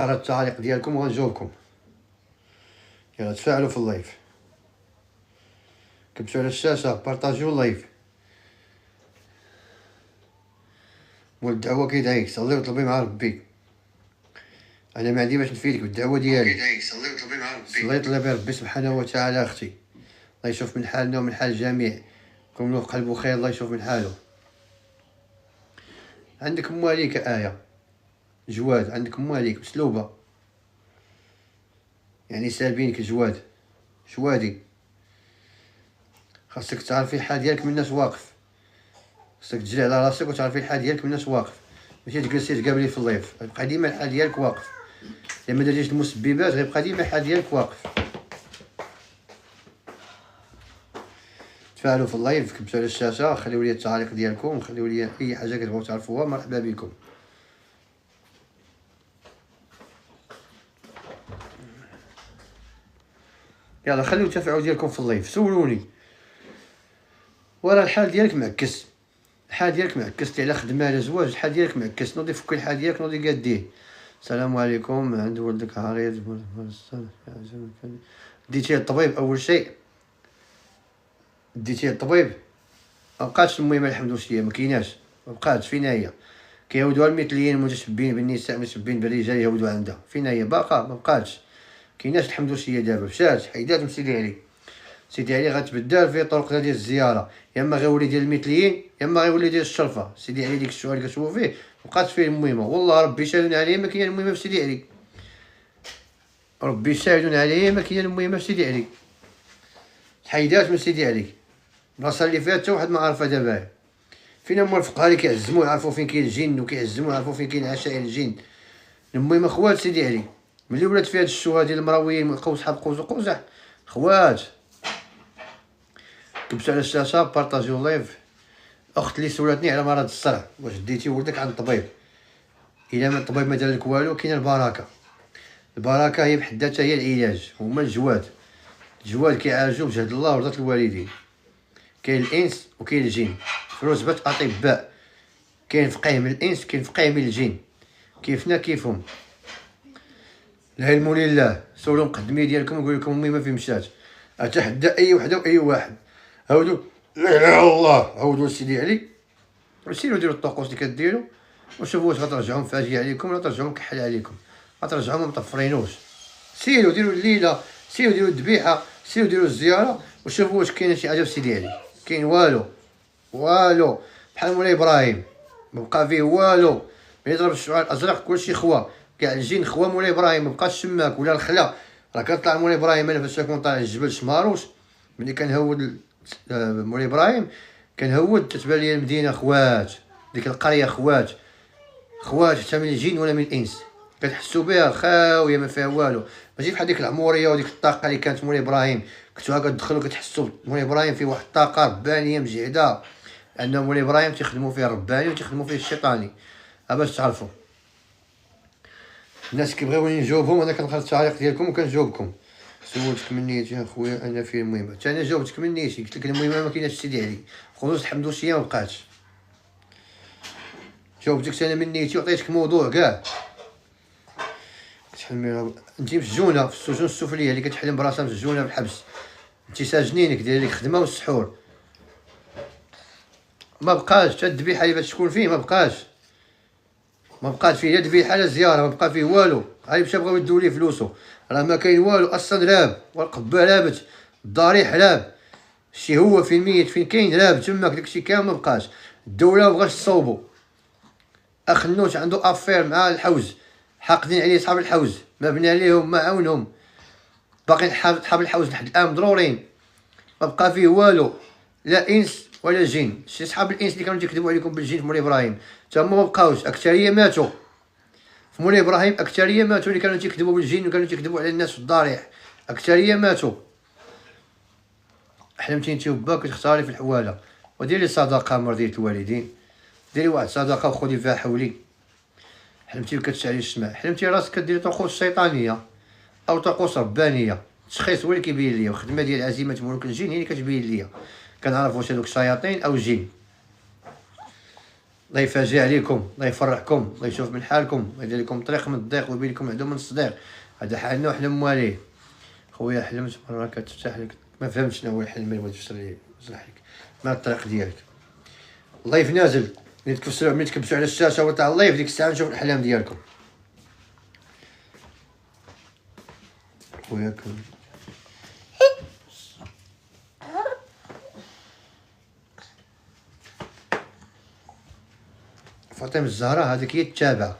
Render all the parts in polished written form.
نقرا التعاليق ديالكم وغنجاوبكم. يلا تفاعلوا في اللايف، كبسوا على الشاشه، بارطاجيو اللايف. مول الدعوه كيدعيك، صلي وطلبي مع ربي. انا ما عندي باش نفيدك بالدعوه ديالي، صلي وطلبي مع ربي، صلي طلبي ربي سبحانه وتعالى. اختي الله يشوف من حالنا ومن حال الجميع، كونوا في قلبه خير، الله يشوف من حاله. عندك مواليك آية جواد، عندك مواليك مسلوبة، يعني سالبينك جواد جوادي. خاصك تعرفي الحال ديالك من الناس واقف، خاصك تجري على راسك وتعرفي الحال ديالك من الناس واقف، ماشي تجلسي تقابلي في اللايف. غيبقى ديما الحال ديالك واقف، الا ما درتيش المسببات غيبقى ديما الحال ديالك واقف. تفاعلوا في اللايف، كبسوا على الشاشه، خليو لي التعاليق ديالكم، خليو لي اي حاجه كتبغيو تعرفوها، مرحبا بكم. يلا خليو التفاعل ديالكم في اللايف، سولوني. ورا الحال ديالك معكس، الحال ديالك معكس على خدمه على زواج، الحال ديالك معكس. نوضي فك الحال ديالك، نوضي قاديه. السلام عليكم، عند ولدك عريض، ديتيه للطبيب اول شيء، ديتيه للطبيب. مبقاتش المهمه الحمدوسيه، ما كايناش، مبقاتش. فين هي؟ كيعاودوها المثليين المتشبين بالنساء المتشبين بالرجال، يعاودوا عندها. فين هي؟ باقا مبقاتش، كايناش الحمدوسيه دابا، مشات حيدات من سيدي علي. سيدي علي غتبدل في طرق ديال الزياره، يا اما غيولي ديال المثليين يا اما غيولي ديال الشرفه. سيدي علي ديك السؤال اللي كتشوفوا فيه مبقاتش فيه المهمه، والله ربي شاهد عليه ما كاين المهمه في سيدي علي، ربي شاهد عليه ما كاين المهمه في سيدي علي. حيدات من سيدي علي، البلاصه اللي فيها حتى واحد ما عارفها دابا. فين هما الفقهاء اللي كيعزموا يعرفوا فين كاين الجن، وكيعزموا يعرفوا فين كاين عشائر الجن؟ المهم خوات سيدي علي، ملي ولات فيها هاد الشبهه ديال المراويين قوس حب قوس وقزح، خوات كبسوا على الشاشه، بارطاجيو اللايف. اخت اللي سولاتني على مرض الصرع، واش ديتي ولدك عند الطبيب؟ الا ما الطبيب ما دار لك والو، كاينه البركه. البركه هي بحد ذاتها هي العلاج. هما الجواد، الجواد كيعالجوا بجهد الله ورضا الوالدين. كاين الانس وكاين الجن في رتبه اطباء، كاين فقيه من الانس، كاين فقيه من الجن، كيفنا كيفهم. العلم لله. سولوا مقدمي ديالكم ونقول لكم المهمه فين مشات. اتحدى اي وحده واي واحد، عاودوا لا اله الا الله، عاودوا لسيدي علي وسيروا ديروا الطقوس اللي كديروا، وشوفوا واش غترجعهم فاجئه عليكم ولا ترجعهم كحل عليكم. غترجعهم مطفرينوش. سيروا ديروا الليله، سيروا ديروا الذبيحه، سيروا ديروا الزياره، وشوفوا واش كاين شي حاجه في سيدي علي. كاين والو، والو. بحال مولاي ابراهيم مبقى فيه والو، ملي ضرب الشعاع الازرق كلشي خوا، كاع الجن خوا مولاي ابراهيم، مبقاش شماك ولا الخلا. راه كنطلع مولاي ابراهيم انا فاش كنت طالع الجبل شماروش، ملي كنهود مولاي ابراهيم كنهود تتبان لي المدينه خوات، ديك القريه خوات، خوات حتى من الجن ولا من الانس. كتحسوا بها خاويه ما فيها والو، ماشي بحال ديك العموريه وديك الطاقه اللي كانت مولاي ابراهيم. كنتو كتدخلوا كتحسوا مولاي ابراهيم فيه واحد الطاقه ربانيه مجهده، ان مولاي ابراهيم تيخدموا فيه الرباني وتيخدموا فيه الشيطاني. باش تعرفوا الناس كيبغيوني نجاوبهم، انا كنقرا التعليق ديالكم وكنجاوبكم. سولتك من نيتي يا خويا انا في المهمه، حتى انا جاوبتك من نيتي، قلت لك المهمه ما كايناش سيدي علي، خصوص الحمدوسيه ما بقاتش. جاوبتك انا من نيتي وعطيتك موضوع كاع. كتحلمي انت مسجونه في السجون السفليه، اللي كتحلم براسها مسجونه في الحبس، انت ساجنينك داير لك خدمه والسحور. ما بقاش حتى الذبيحه اللي باش تكون فيه، ما بقاش، ما بقات فيه لا ذبيحه لا زياره، ما بقى فيه والو. غير مشى بغاو يدوا ليه فلوسو، راه ما كاين والو اصلا. راب والقبه رابت، الضريح راب، شي هو فين ميت فين كاين راب تماك، داكشي كامل ما بقاش. الدوله ما بغاش تصوبو. اخ النوت عنده افير مع الحوز، حاقدين عليه صحاب الحوز، ما بنى عليهم ما عاونهم، باقي صحاب الحوز لحد الان مضرورين. ما بقى فيه والو، لا انس ولا جن. شي صحاب الانس اللي كانوا تيكذبوا عليكم بالجن في مولاي ابراهيم تا هما ما بقاوش، اكثريه ماتوا في مولاي ابراهيم. اكثريه ماتوا اللي كانوا تيكذبوا بالجن وكانوا تيكذبوا على الناس في الضريح، اكثريه ماتوا. حلمتي انت وباك تختاري في الحواله وديري صدقه مرضيه الوالدين، ديري واحد صدقه وخذي فيها حولي. حلمتي كتشعلي السماء، حلمتي راسك كديري طقوس شيطانيه او طقوس ربانيه. التشخيص هو اللي كيبين ليا، والخدمه ديال عزيمه ملوك الجن هي اللي كتبين ليا، كنعرف واش هادوك شياطين او جن. الله يفاجئ عليكم، الله يفرحكم، الله يشوف من حالكم، الله يدير لكم طريق من الضيق ويبين لكم عدو من الصديق. هذا حالنا وحلم مواليه. خويا حلمت مرة كتفتح لك، ما فهمتش شنو هو الحلم اللي بغيت تفسر لي وضح لك ما الطريق ديالك. اللايف نازل، ملي تكبسوا على الشاشه وطلع اللايف ديك الساعه نشوف الاحلام ديالكم. خويا فاطمه الزهراء هذيك هي التابعه،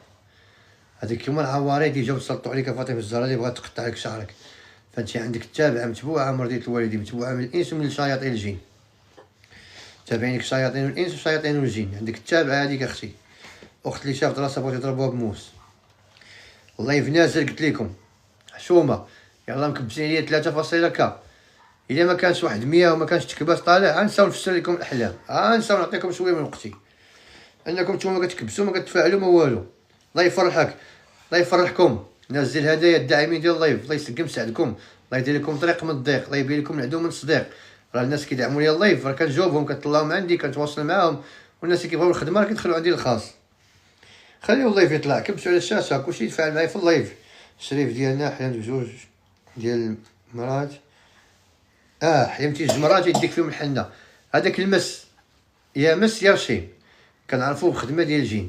هذيك هما العوارض اللي جاو تسلطوا عليك. فاطمه الزهراء اللي بغات تقطع لك شعرك، فانت عندك التابعه متبوعه مرضيه الوالدين، متبوعه من الانس ومن شياطين الجن. تابعينك شياطين الانس وشياطين الجن. عندك التابعه هذيك اختي، اخت اللي شافت راسها بغات يضربوها بموس. والله في نازل قلت لكم حشومه، يلاه مكبسين ليا 3 كا. الا ما كانش واحد 100 وما كانش تكباس طالع، غنساو نفسر لكم الاحلام، غنساو نعطيكم شويه من وقتي، انكم نتوما ما كتكبسوا ما كتفاعلوا ما والو. الله يفرحك، الله يفرحكم. نزل هدايا الداعمين ديال اللايف، الله يسقم سعدكم، الله يدير لكم طريق من الضيق، الله يبين لكم العدو من الصديق. راه الناس كيدعموا لي اللايف، راه كنجاوبهم، كنطلعهم عندي، كنتواصل معاهم، والناس اللي كيبغيو الخدمه راه كيدخلوا عندي الخاص. خليو اللايف يطلع، كبسوا على الشاشه، كلشي يتفاعل معايا في اللايف. الشريف ديالنا حلمت بجوج ديال المرات، حلمتي جوج مرات يديك فيهم الحنه. هذاك المس يا مس يا رشيم كنعرفوه بخدمه ديال الجن.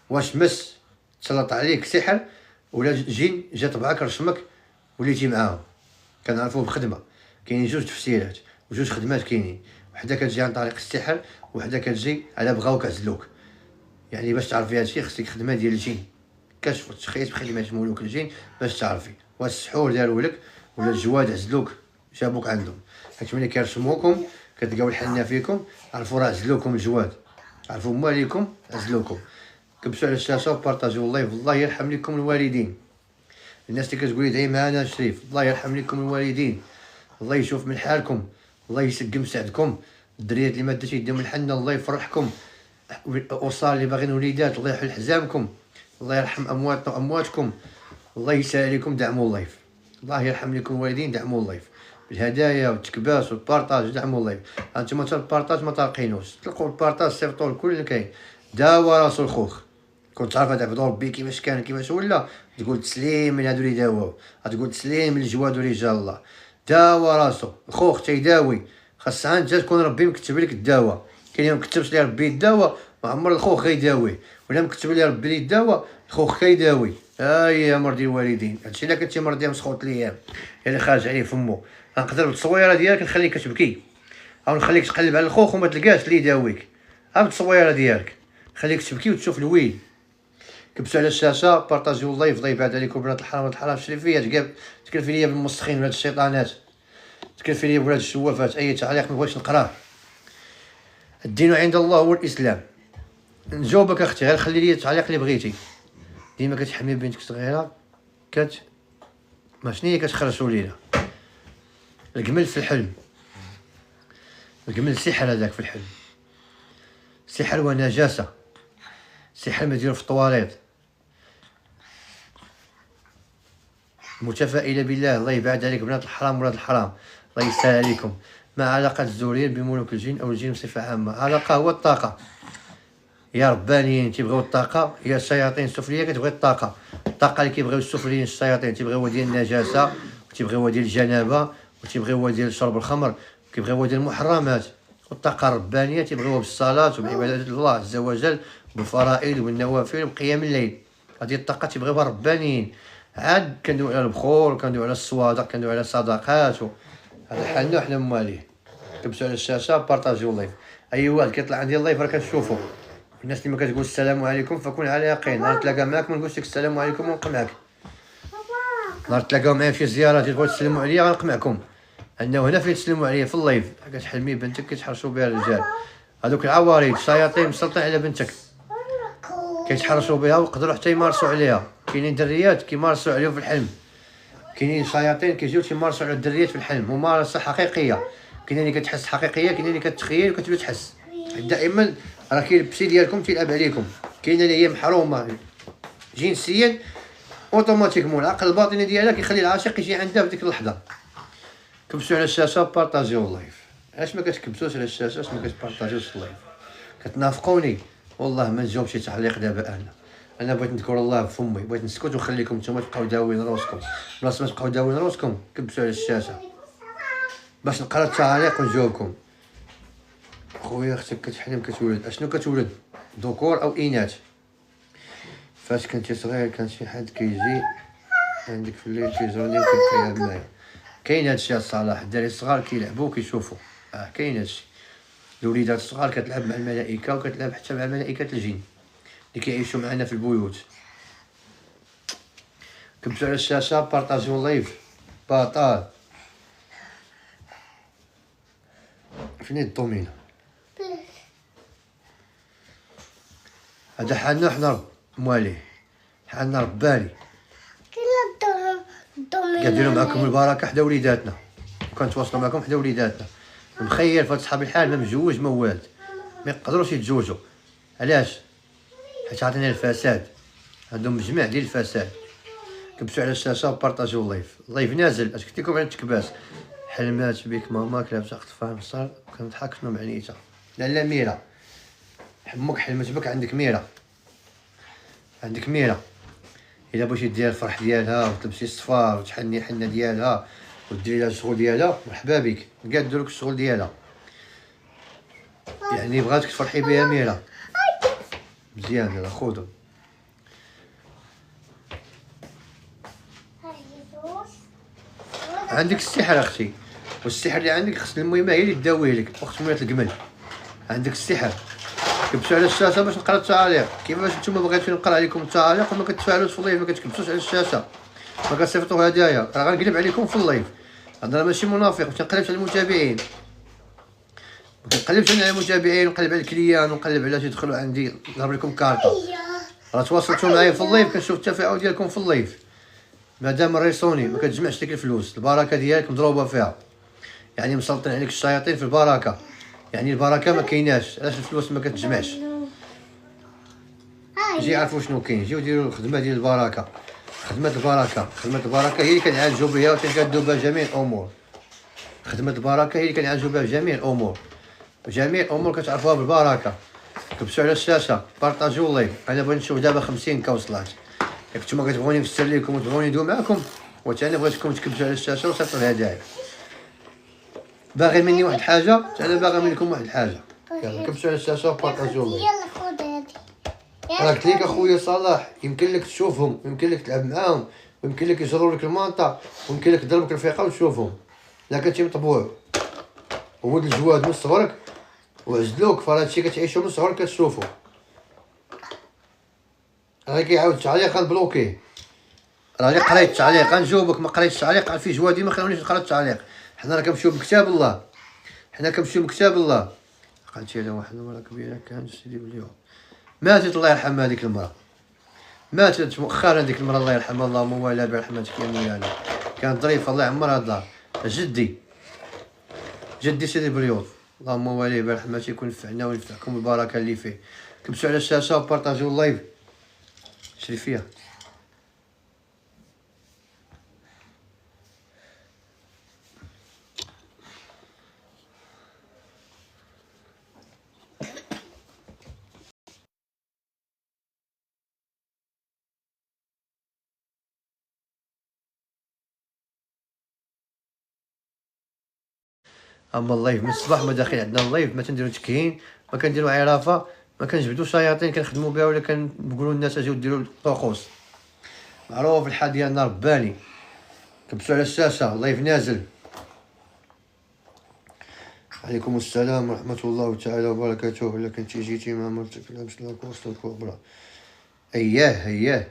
واش مس تسلط عليك سحر ولا جن جا طبعك رشمك وليتي معاهم، كنعرفوه بخدمه. كاينين جوج تفسيرات وجوج خدمات كاينين، وحده كتجي عن طريق السحر وحده كتجي على بغاوك عزلوك. يعني باش تعرفي هادشي خصك خدمه ديال الجن، كشف وتشخيص بخدمه ملوك الجن باش تعرفي واش السحور داروا لك ولا الجواد عزلوك جابوك عندهم. حيت ملي كيرسموكم كتلقاو الحنه فيكم، عرفوا راه عزلوكم الجواد، عرفوا مواليكم عزلوكم. كبسوا على الشاشه وبارطاجيو اللايف. الله يرحم لكم الوالدين. الناس اللي كتقولي دعي معنا شريف، الله يرحم لكم الوالدين، الله يشوف من حالكم، الله يسقم سعدكم. الدريات اللي ما داتش يديهم الحنه الله يفرحكم. الاسر اللي باغيين وليدات الله يحل حزامكم، الله يرحم امواتنا وامواتكم. الله يسهل عليكم، دعموا اللايف. الله يرحم لكم الوالدين، دعموا اللايف بالهدايا والتكباس والبارطاج، دعموا اللايف. هانتوما حتى البارطاج ما طالقينوش، تلقوا البارطاج صيفطوا لكل اللي كاين. داوا راسو الخوخ، كنت عارف هذا ربي كيفاش كان كيفاش ولا، تقول تسليم من هادو اللي داواو، غتقول تسليم للجواد ورجال الله. داوا راسو الخوخ تيداوي، خاص انت تكون ربي مكتب لك الدواء. كاين اللي مكتبش لي ربي الدواء ما عمر الخوخ غيداويه، ولا مكتب لي ربي لي الدواء الخوخ كيداوي. يا مرضي الوالدين، هادشي الا كنتي مرضيه مسخوط ليام اللي خارج عليه فمو، غنقدر بالتصويره ديالك نخليك تبكي، او نخليك تقلب على الخوخ وما تلقاش اللي يداويك. بالتصويره ديالك خليك تبكي وتشوف الويل. كبسوا على الشاشه، بارطاجيو اللايف. الله يبعد عليكم بنات الحرام ولاد الحرام الشريفيه. تكلفي ليا بالمسخين ولاد الشيطانات، تكلفي ليا بولاد الشوافات. اي تعليق ما بغيتش نقراه. الدين عند الله هو الاسلام. نجاوبك اختي، غير خلي لي التعليق اللي بغيتي. ديما كتحمي بنتك صغيره ما شنو هي كتخرجوا لينا الجمل في الحلم. الجمل سحر هذاك في الحلم، سحر ونجاسه، سحر ما ديرو في الطواليط. متفائله بالله. الله يبعد عليك بنات الحرام ولاد الحرام، الله يسهل عليكم. ما علاقه الزوريين بملوك الجن او الجن بصفه عامه؟ علاقه هو الطاقه. يا ربانيين تيبغيو الطاقه، يا الشياطين السفليه كتبغي الطاقه. الطاقه اللي كيبغيو السفليين الشياطين تيبغيوها ديال النجاسه، وتيبغيوها ديال الجنابه، وتيبغيوها ديال شرب الخمر، وكيبغيوها ديال المحرمات. والطاقه الربانيه تيبغيوها بالصلاه وبعباده الله عز وجل، بالفرائض والنوافل وبقيام الليل. هذه الطاقه تيبغيوها الربانيين. عاد كندوي على البخور، كندوي على الصوادق، كندوي على الصدقات. هذا حالنا حنا مواليه. كبسوا على الشاشه، بارطاجيو اللايف. اي واحد كيطلع عندي اللايف راه كتشوفوا. الناس اللي ما كتقول السلام عليكم فكون على يقين، نهار نتلاقى معاك ما نقولش لك السلام عليكم ونبقى معاك. نهار تلاقاو معايا في زياره تبغيو تسلموا عليا غنقمعكم. انه هنا فين تسلموا عليا في اللايف، كتحلمي بنتك كيتحرشوا بها الرجال. هذوك العوارض الشياطين مسلطين على بنتك، كيتحرشوا بها ويقدروا حتى يمارسوا عليها. كاينين دريات كيمارسوا عليهم في الحلم، كاينين شياطين كيجيو تيمارسوا على الدريات في الحلم. ممارسه حقيقيه، كاينين اللي كتحس حقيقيه، كاينين اللي كتخيل وكتبدا تحس. دائما راه كاين البسي ديالكم تيلعب عليكم. كاينه اللي هي محرومه جنسيا، اوتوماتيكمون العقل الباطني ديالها كيخلي العاشق يجي عندها في ديك اللحظه. كبسوا على الشاشه، بارطاجيو اللايف. علاش ما كتكبسوش على الشاشه؟ علاش ما كتبارطاجيوش اللايف؟ كتنافقوني والله ما نجاوب شي تعليق دابا. انا بغيت نذكر الله بفمي، بغيت نسكت ونخليكم نتوما تبقاو داوين راسكم. بلاصه ما تبقاو داوين راسكم كبسوا على الشاشه باش نقرا التعاليق ونجاوبكم. خويا اختك كتحلم كتولد، اشنو كتولد؟ ذكور او اناث؟ فاش كنتي صغير كان شي حد كيجي عندك في الليل كيزورني وكيلعب معايا؟ كاين هادشي الصلاح، الدراري الصغار كيلعبوا وكيشوفوا. كاين هادشي. الوليدات الصغار كتلعب مع الملائكه وكتلعب حتى مع ملائكه الجن اللي كيعيشوا معنا في البيوت. كبسوا على الشاشه، بارطاجيو اللايف، باطال. فين الدومينه؟ هذا حالنا حنا مواليه، حالنا رباني. كنديروا معكم البركه حدا وليداتنا وكنتواصلوا معكم حدا وليداتنا. مخير فهاد صحاب الحال ما مجوج ما والد، ما يقدروش يتزوجوا. علاش؟ حيت عطينا الفساد، عندهم مجمع ديال الفساد. كبسوا على الشاشه وبارطاجيو اللايف نازل. اش قلت لكم على التكباس؟ حلمات بك ماماك لابسه خطفها مصار كنضحك شنو معنيتها؟ لا ميره، حمك حلمت بك. عندك ميره، عندك ميره. الا بغيتي دير الفرح ديالها وتلبسي الصفار وتحني الحنه ديالها وديري لها الشغل ديالها، مرحبا بك، كاع ديروك الشغل ديالها. يعني بغاتك تفرحي بها ميره، مزيان. يلاه خذوا. عندك السحر اختي، والسحر اللي عندك خص المهمه هي اللي تداويه لك وقت مويه القمل. عندك السحر. كبسوا على الشاشه باش نقرا التعاليق. كيفاش نتوما بغيتو نقرا عليكم التعاليق وما كتفاعلوش في اللايف، ما كتكبسوش على الشاشه، ما كتصيفطوا هدايا، راه غنقلب عليكم في اللايف. انا ماشي منافق، ما كنقلبش على المتابعين، ما كنقلبش على المتابعين، ونقلب على الكليان، ونقلب على تدخلوا عندي نضرب لكم كارطه. راه تواصلتوا معايا في اللايف، كنشوف التفاعل ديالكم في اللايف. مادام الريسوني ما كتجمعش ديك الفلوس، البركه ديالك مضروبه فيها، يعني مسلطين عليك الشياطين في البركه، يعني البركه ما كايناش. علاش الفلوس ما كتجمعش؟ جي عرفوا شنو كاين، جيو ديروا الخدمه ديال البركه. خدمه البركه، خدمه البركه هي اللي كنعالجوا بها وكنكادوا بها جميع الامور. خدمه البركه هي اللي كنعالجوا بها جميع الامور، وجميع الامور كتعرفوها بالبركه. كبسوا على الشاشه، بارطاجيو اللايف. انا بغيت نشوف دابا 50 كوصلات. ياك نتوما كتبغوني نفسر لكم وتبغوني ندوي معكم، وانا بغيتكم تكبسوا على الشاشه وصيفطوا الهدايا. باغي مني واحد الحاجه، انا باغي منكم واحد الحاجه. يلا كبسوا على الشاشه وبارطاجيو اللايف. راه قلت لك اخويا صلاح، يمكن لك تشوفهم، يمكن لك تلعب معاهم، ويمكن لك يجروا لك المانطا، ويمكن لك تضربك الرفيقه وتشوفهم. لا كنتي مطبوع وولد الجواد من صغرك وعزلوك، فهادشي كتعيشو من صغرك كتشوفو. راه كيعاود التعليق غنبلوكيه. راني قريت التعليق غنجاوبك، ما قريتش التعليق عاد في جوادي ما خلونيش نقرا التعليق. حنا راه كنمشيو بكتاب الله، حنا كنمشيو بكتاب الله. قالت لي واحد المرا كبيره كانت سيدي باليوم ماتت، الله يرحمها هذيك المرا، ماتت مؤخرا ديك المرا الله يرحمها، اللهم والها برحمتك يا مولانا. كانت ظريفه الله يعمرها الدار. جدي سيدي بريوض، اللهم واليه برحمتك ونفعنا وينفعكم بالبركه اللي فيه. كبسوا على الشاشه وبارطاجيو اللايف. شري فيها. اما اللايف من الصباح ما داخل عندنا اللايف، ما تنديرو تكهين، ما كنديرو عرافه، ما كنجبدو شياطين كنخدمو بها، ولا كنقولوا للناس اجيو ديروا طقوس. معروف الحال ديالنا رباني. كبسوا على الشاشه، اللايف نازل. عليكم السلام ورحمه الله تعالى وبركاته. الا كنتي جيتي مع مرتك لابس لاكوست الكبرى. اياه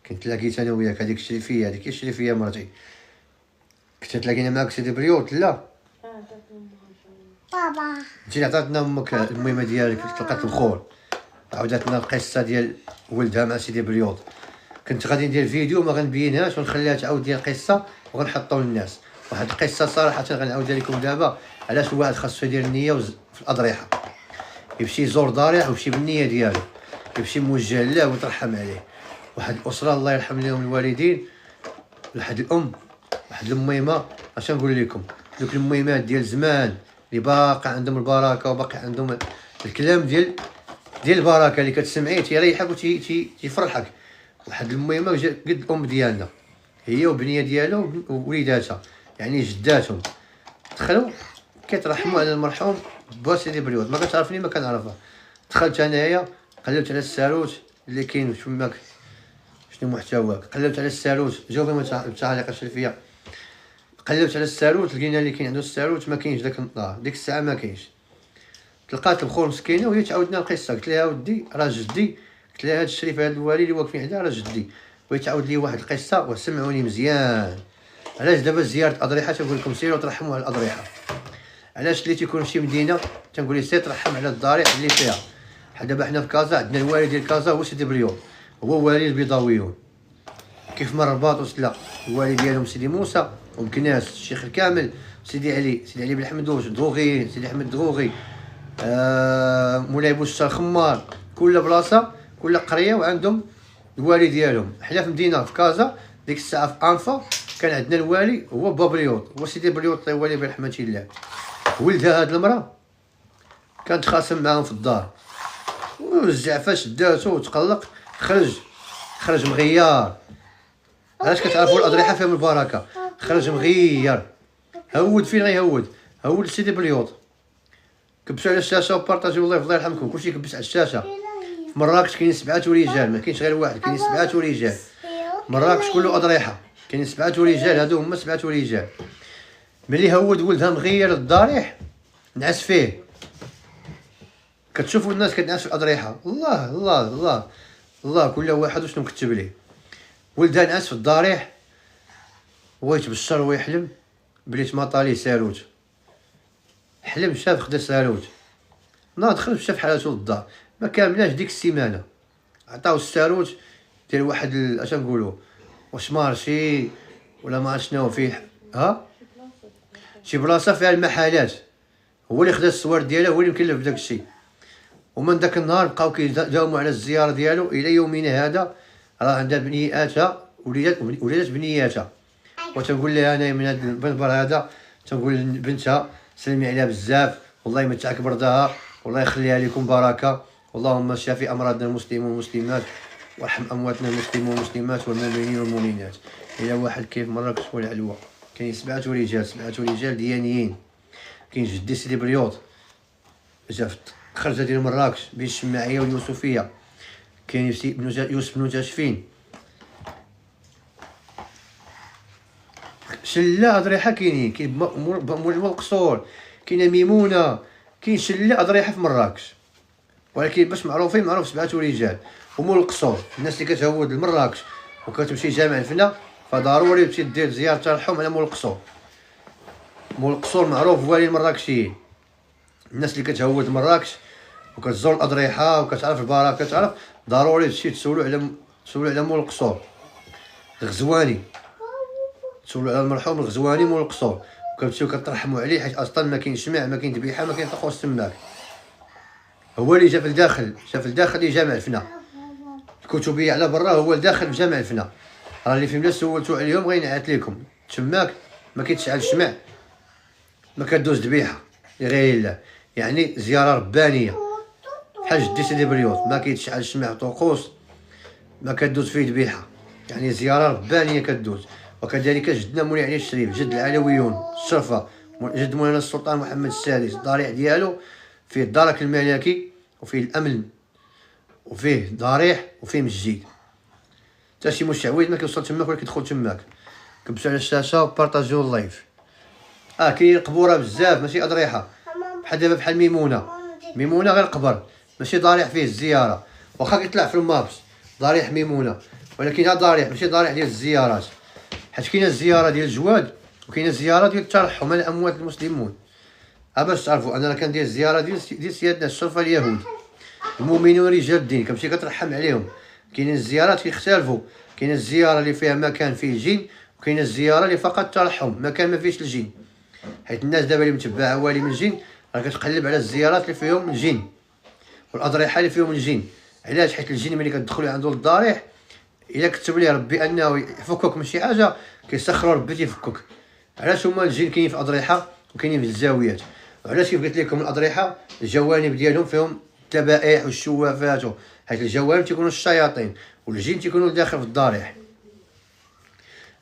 كنت لاقيت انا وياك هذيك الشريفيه، هذيك الشريفيه مرتي. كنت تلاقينا معاك سيدي بريوت؟ لا بابا انت اللي عطاتنا امك المهمه ديالك، تلقات الخور، عاودتنا القصه ديال ولدها مع سيدي بريوت. كنت غادي ندير فيديو ما غنبينهاش ونخليها تعاود ديال القصه وغنحطو للناس. واحد القصه صراحه غنعاودها لكم دابا. علاش الواحد خاصو يدير النيه في الاضرحه، يمشي يزور ضريح ويمشي بالنيه ديالو، يمشي موجه لله ويترحم عليه. واحد الاسره الله يرحم لهم الوالدين، واحد الام، واحد الميمه. اش نقول لكم، دوك الميمات ديال زمان اللي باقي عندهم البركه وباقي عندهم الكلام ديال البركه اللي كتسمعيه تيريحك تيفرحك. واحد المهمه قد الام ديالنا، هي وبنيه ديالها ووليداتها، يعني جداتهم، دخلوا كيترحموا على المرحوم با سيدي بريود. ما كتعرفني ما كنعرفها. دخلت انايا قلبت على الساروت اللي كاين تماك، شنو محتواك، قلبت على الساروت، جاوبي ما تعلقش فيا. قلبت على الساروت لقينا اللي كاين عنده الساروت ما كاينش داك النهار، ديك الساعه ما كاينش. تلقات البخور مسكينه وهي تعاودنا القصه. قلت لها ودي راه جدي، قلت لها هاد الشريف هاد الوالي اللي واقفين عندها راه جدي، وهي تعاود لي واحد القصه وسمعوني مزيان. علاش دابا زياره اضرحه تنقول لكم سيروا ترحموا على الاضرحه؟ علاش اللي تيكون شي مدينه تنقول ليه سير ترحم على الضريح اللي فيها؟ بحال دابا حنا في كازا عندنا الوالي ديال كازا هو سيدي بريود، هو والي البيضاويون. كيف ما الرباط وسلا الوالي ديالهم سيدي موسى ومكناس الشيخ الكامل سيدي علي بن حمدوش دغوغي، سيدي احمد دغوغي، مولاي بوشتا الخمار. كل بلاصه كل قريه وعندهم الوالي ديالهم. حنا في مدينه في كازا ديك الساعه في انفا كان عندنا الوالي هو بابريوط، هو سيدي بريوط الله يولي برحمته الله. ولدها هاد المراه كان تخاصم معاهم في الدار، والزعفه شداتو وتقلق، خرج مغيار. علاش كتعرفوا الاضرحه فيهم البركه؟ خرج مغير. هود فين غيهود؟ هود سيدي بريوط. كبسوا على الشاشه وبارطاجيو الله يرحمكم. كلشي كبس على الشاشه. في مراكش كاين 7 رجال، ما كاينش غير واحد، كاين 7 رجال. مراكش كله اضرحه، كاين 7 رجال، هادو هما 7 رجال. ملي هود ولدها مغير الضريح نعس فيه. كتشوفوا الناس كتنعس في الاضرحه، الله الله الله الله، كل واحد وشنو مكتب ليه. ولدها نعس في الضريح ويتبشر ويحلم بلي تماطا ليه ساروت. حلم شاف خدا ساروت، ناض دخل شاف حالاتو للدار، ما كاملاش ديك السيمانه. عطاو الساروت ديال واحد اش نقولوا واش مارشي ولا ما عرفت شنو فيه، شي بلاصه فيها المحلات. هو اللي خدا الصور ديالها، هو اللي مكلف بداك الشيء. ومن داك النهار بقاو كيداوموا على الزياره ديالو الى يومنا هذا. راه عندها بنياتها وليدات بنياتها، وتنقول لها انا من هذا المنبر هذا تنقول لبنتها سلمي عليها بزاف، والله يمتعك برضاها، والله يخليها لكم بركه، اللهم شافي امراضنا المسلمين والمسلمات، وارحم امواتنا المسلمين والمسلمات والمؤمنين والمؤمنات. الى واحد كيف مراكش والعلوه كاين 7 رجال، 7 رجال ديانيين. كاين جدي سيدي بريوط جا في الخرجه ديال مراكش بين الشماعيه واليوسفيه. كاين يوسف بن تاشفين، شله اضرحه كاينين. كاين مول القصور، كاينه ميمونه، كاين شله اضرحه في مراكش. ولكن باش معروفين معروف 7 رجال. ومول القصور الناس اللي كتهود لمراكش وكتمشي جامع الفنا فضروري تمشي دير زياره ترحم على مول القصور. مول القصور معروف والي المراكشيين. الناس اللي كتهود لمراكش وكتزور الاضرحه وكتعرف البركه كتعرف، ضروري تمشي تسولوا على مول القصور الغزواني، تسولوا على المرحوم الغزواني مول القصور، وكتمشيو كترحموا عليه حيت اصلا ما كاينش شمع، ما كاين ذبيحه، ما كاين طقوس تماك. هو اللي جا في الداخل، اللي جامع الفنا. الكتبيه على برا، هو الداخل في جامع الفنا. راه اللي فهمنا سولتو عليهم غينعت لكم. تماك ما كيتشعل الشمع، ما كدوز ذبيحه لغير الله، يعني زياره ربانيه بحال جدي سيدي بريوط. ما كيتشعل الشمع طقوس، ما كدوز فيه ذبيحه، يعني زياره ربانيه كدوز. وكذلك جدنا مولاي علي الشريف، جد العلويون الشرفه، جد مولانا السلطان محمد السادس، الضريح ديالو فيه الدرك الملكي وفيه الامن وفيه ضريح وفيه مسجد. حتى شي مشعوذ ما كيوصل تماك ولا كيدخل تماك. كبسوا على الشاشه وبارطاجيو اللايف. كاين قبوره بزاف ماشي اضرحه، بحال دابا بحال ميمونه غير قبر ماشي ضريح فيه الزياره. واخا كيطلع في المابس ضريح ميمونه، ولكن هذا ضريح ماشي ضريح ديال الزيارات. حيت كاينه الزياره ديال الجواد وكاينه الزياره ديال الترحم على اموات المسلمون. باش تعرفوا انا كندير الزياره ديال سيادنا الشرفه اليهود المؤمنين ورجال الدين، كنمشي كترحم عليهم. كاينين الزيارات كيختلفوا، كاينه الزياره اللي فيها مكان فيه الجن، وكاينه الزياره اللي فقط ترحم مكان ما فيهش الجن. حيت الناس دابا اللي متبعه والي من الجن راه كتقلب على الزيارات اللي فيهم الجن والاضرحه اللي فيهم الجن. علاش؟ حيت الجن ملي كتدخلوا عنده للضريح الا كتب ليه ربي انه يفكك من شي حاجه كيسخروا ربي تيفكك. علاش هما الجن كاينين في الاضرحه وكاينين في الزاويات؟ وعلاش كيف قلت لكم الاضرحه الجوانب ديالهم فيهم الذبائح والشوافات، حيت الجوانب تيكونوا الشياطين والجن تيكونوا داخل في الضريح.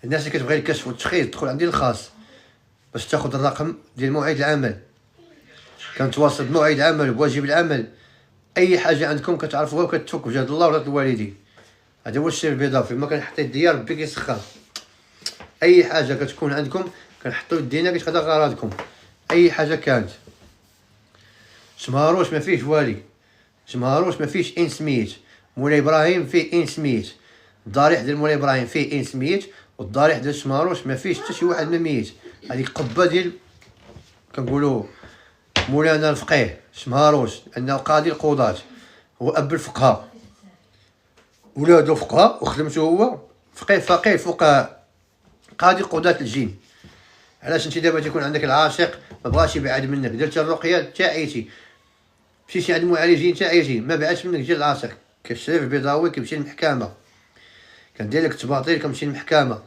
الناس اللي كتبغي الكشف والتشخيص تدخل عندي الخاص باش تاخذ الرقم ديال موعد العمل، كنتواصل بموعد العمل وبواجب العمل. اي حاجه عندكم كتعرفوها وكتفك بجهد الله ورضا الوالدين. هذا هو السر البيضاء، فيما كنحط يديا ربي كيسخر. اي حاجه كتكون عندكم كنحطوا يدينا كتقضى غراضكم، اي حاجه كانت. شمهروش ما فيهش والي، شمهروش ما فيهش ان سميت، مولاي ابراهيم فيه ان سميت، الضريح ديال مولاي ابراهيم فيه ان سميت، والضريح ديال شمهروش ما فيهش حتى شي واحد ما ميت. هذيك قبه ديال كنقولوا مولانا الفقيه شمهروش، انه قاضي القضاة، هو اب الفقهاء، ولادو فقهاء وخدمته هو فقيه الفقهاء، قاضي قضاة الجن. علاش انت دابا تيكون عندك العاشق ما بغاش يبعد منك، درتي الرقيه تعيتي، مشيتي عند المعالجين تعيتي، ما بعدش منك جا العاشق. كالشريف البيضاوي كيمشي للمحكمه، كندير لك التباطيل كنمشي للمحكمه،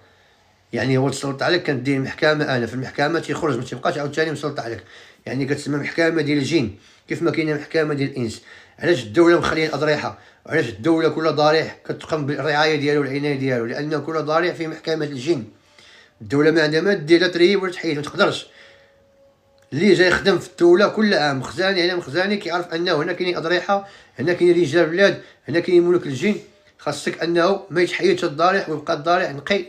يعني هو تسلط عليك كندير المحكمه انا، في المحكمه تيخرج ما تيبقاش عاوتاني مسلط عليك، يعني كتسمى محكمه ديال الجن كيف ما كاينه محكمه ديال الانس. علاش الدوله مخليه الاضرحه؟ وعلاش الدوله كل ضريح كتقوم بالرعايه ديالو والعنايه ديالو؟ لان كل ضريح فيه محكمه الجن. الدوله ما عندها ما دير لا تريب ولا تحيد، ما تقدرش. اللي جاي يخدم في الدوله كل عام مخزاني على مخزاني كيعرف انه هنا كاينين اضرحه، هنا كاينين رجال بلاد، هنا كاينين ملوك الجن، خاصك انه ما يتحيدش الضريح ويبقى الضريح نقي.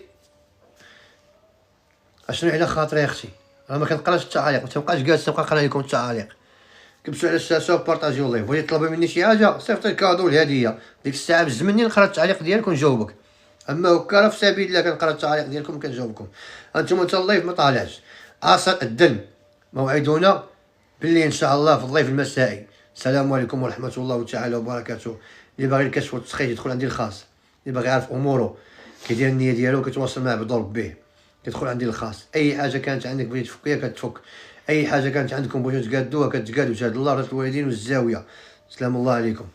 اشنو على خاطري يا اختي؟ راه ما كنقراش التعاليق، ما تبقاش جالس تبقى نقرا لكم التعاليق. كبسوا على الشاشه وبارطاجيو اللايف. بغيتي تطلبي مني شي حاجه صيفط الكادو الهديه، ديك الساعه بزمني نقرا التعليق ديالك ونجاوبك. اما هكا راه في سبيل الله كنقرا التعاليق ديالكم كنجاوبكم. انتم حتى اللايف ما طالعش. عصر الدن موعدنا باللي ان شاء الله في اللايف المسائي. السلام عليكم ورحمه الله تعالى وبركاته. اللي باغي الكشف والتسخيط يدخل عندي الخاص، اللي باغي يعرف اموره كيدير النيه ديالو كيتواصل معاه بضرب به، كتدخل عندي الخاص. اي حاجه كانت عندك بغيتي تفكيها كتفك، اي حاجه كانت عندكم بغيتو تقادوها كتقادوا بجهد الله ورضا الوالدين والزاويه. سلام الله عليكم.